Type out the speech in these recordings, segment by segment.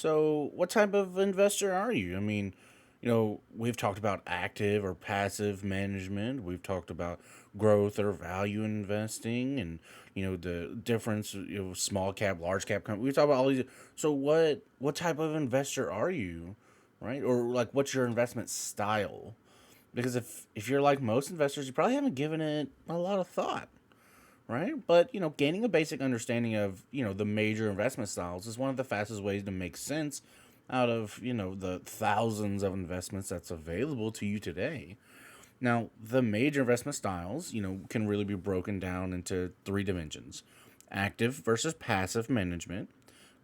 So, what type of investor are you? We've talked about active or passive management. We've talked about growth or value investing, and the difference. Small cap, large cap company. We've talked about all these. So, what type of investor are you, right? Or like, what's your investment style? Because if you're like most investors, you probably haven't given it a lot of thought, right? But gaining a basic understanding of the major investment styles is one of the fastest ways to make sense out of the thousands of investments that's available to you today. Now, the major investment styles, can really be broken down into three dimensions: active versus passive management,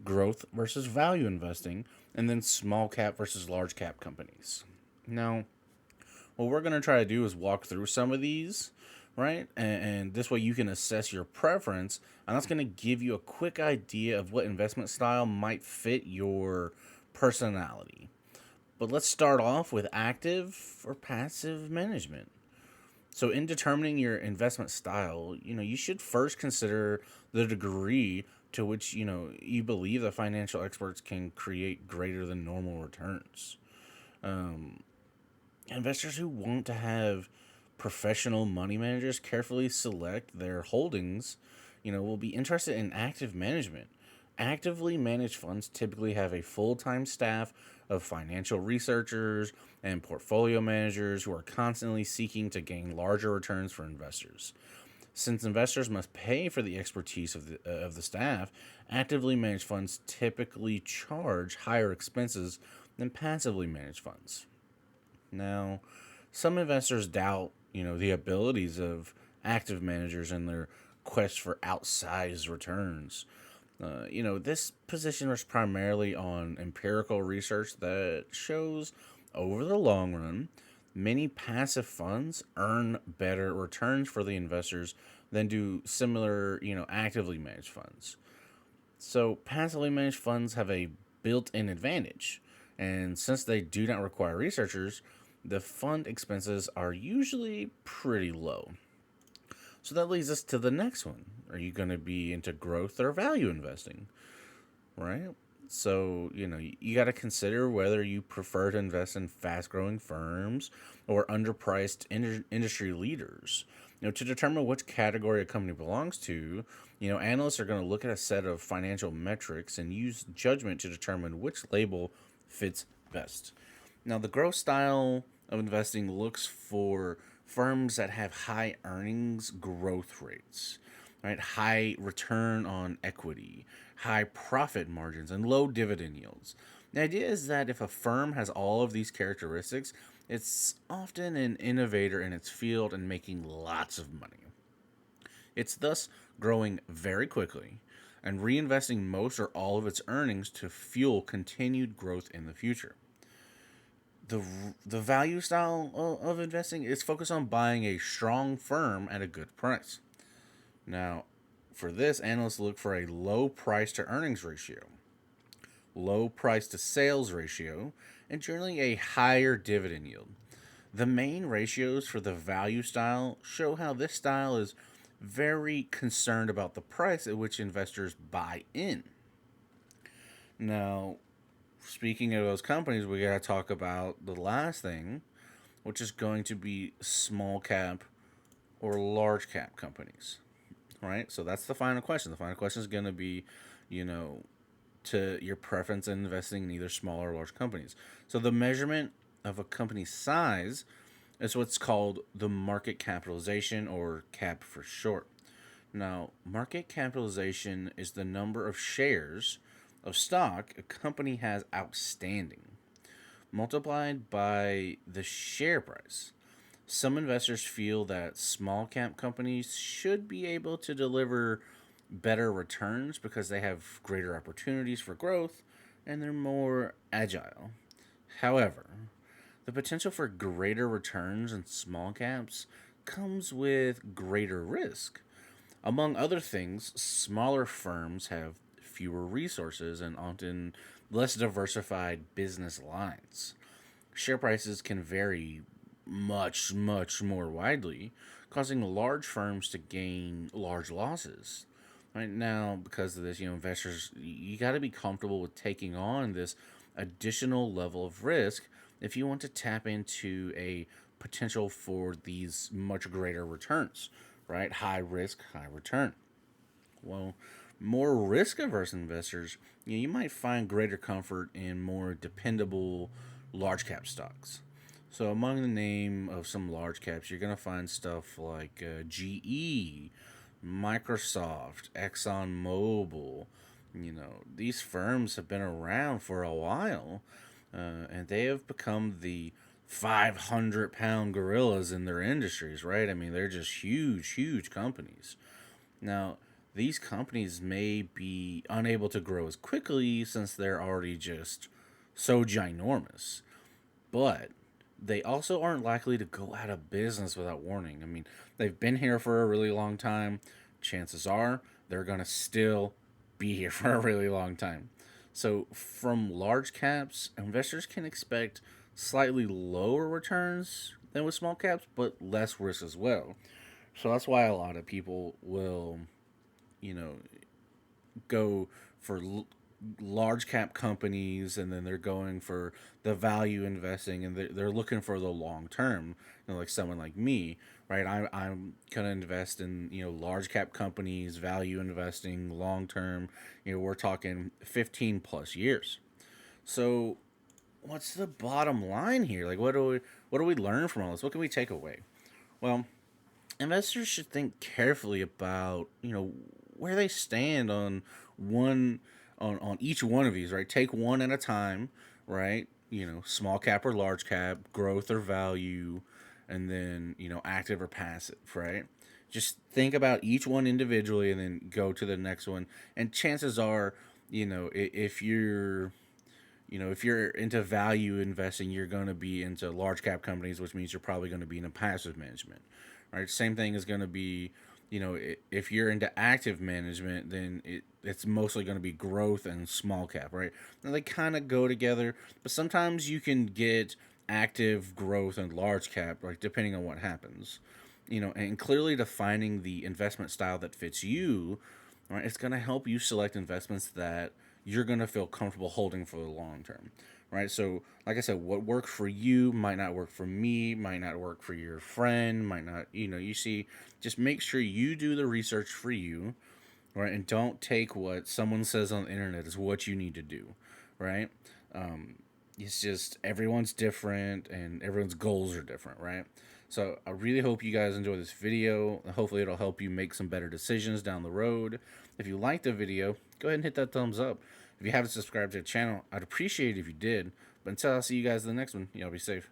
growth versus value investing, and then small cap versus large cap companies. Now, what we're going to try to do is walk through some of these, right? And this way you can assess your preference, and that's going to give you a quick idea of what investment style might fit your personality. But let's start off with active or passive management. So, in determining your investment style, you should first consider the degree to which you believe the financial experts can create greater than normal returns. Um, Investors who want to have professional money managers carefully select their holdings, will be interested in active management. Actively managed funds typically have a full time staff of financial researchers and portfolio managers who are constantly seeking to gain larger returns for investors. Since investors must pay for the expertise of the staff, actively managed funds typically charge higher expenses than passively managed funds. Now, some investors doubt, the abilities of active managers in their quest for outsized returns. This position rests primarily on empirical research that shows over the long run, many passive funds earn better returns for the investors than do similar, actively managed funds. So, passively managed funds have a built in advantage. And since they do not require researchers, the fund expenses are usually pretty low. So that leads us to the next one. Are you going to be into growth or value investing? Right? So, you got to consider whether you prefer to invest in fast growing firms or underpriced industry leaders. To determine which category a company belongs to, analysts are going to look at a set of financial metrics and use judgment to determine which label fits best. Now, the growth style of investing looks for firms that have high earnings growth rates, right? High return on equity, high profit margins, and low dividend yields. The idea is that if a firm has all of these characteristics, it's often an innovator in its field and making lots of money. It's thus growing very quickly and reinvesting most or all of its earnings to fuel continued growth in the future. the the value style of investing is focused on buying a strong firm at a good price. Now, for this, analysts look for a low price to earnings ratio, low price to sales ratio, and generally a higher dividend yield. The main ratios for the value style show how this style is very concerned about the price at which investors buy in. Now, speaking of those companies, we got to talk about the last thing, which is going to be small cap or large cap companies, right? So that's the final question. The final question is going to be, you know, to your preference in investing in either small or large companies. So the measurement of a company's size is what's called the market capitalization, or CAP for short. Now, market capitalization is the number of shares of stock a company has outstanding, multiplied by the share price. Some investors feel that small cap companies should be able to deliver better returns because they have greater opportunities for growth and they're more agile. However, the potential for greater returns in small caps comes with greater risk. Among other things, smaller firms have fewer resources and often less diversified business lines. Share prices can vary much more widely, causing large firms to gain large losses. Right now, because of this, investors, you got to be comfortable with taking on this additional level of risk if you want to tap into a potential for these much greater returns, right? High risk, high return. Well, more risk averse investors, you might find greater comfort in more dependable large cap stocks. So, among the name of some large caps, you're going to find stuff like GE, Microsoft, ExxonMobil. These firms have been around for a while, and they have become the 500-pound gorillas in their industries, right? I mean, they're just huge, huge companies. Now, these companies may be unable to grow as quickly since they're already just so ginormous, but they also aren't likely to go out of business without warning. I mean, they've been here for a really long time. Chances are they're going to still be here for a really long time. So, from large caps, investors can expect slightly lower returns than with small caps, but less risk as well. So, that's why a lot of people will, you know, go for large cap companies, and then they're going for the value investing, and they're looking for the long term. Like someone like me, right? I'm gonna invest in large cap companies, value investing, long term. We're talking 15 plus years. So what's the bottom line here? Like, what do we learn from all this? What can we take away? Well, investors should think carefully about where they stand on one on each one of these, right? Take one at a time, right? Small cap or large cap, growth or value, and then active or passive, right? Just think about each one individually and then go to the next one. And chances are, if you're into value investing, you're going to be into large cap companies, which means you're probably going to be into passive management, right? Same thing is going to be, if you're into active management, then it's mostly going to be growth and small cap, right? Now they kind of go together, but sometimes you can get active growth and large cap, like depending on what happens, and clearly defining the investment style that fits you, right? It's going to help you select investments that you're going to feel comfortable holding for the long term, right? So, like I said, what worked for you might not work for me, might not work for your friend, might not, you see, just make sure you do the research for you, right? And don't take what someone says on the internet as what you need to do, right? Um, it's just everyone's different and everyone's goals are different, right? So I really hope you guys enjoy this video. Hopefully it'll help you make some better decisions down the road. If you liked the video, go ahead and hit that thumbs up. If you haven't subscribed to the channel, I'd appreciate it if you did. But until I see you guys in the next one, y'all be safe.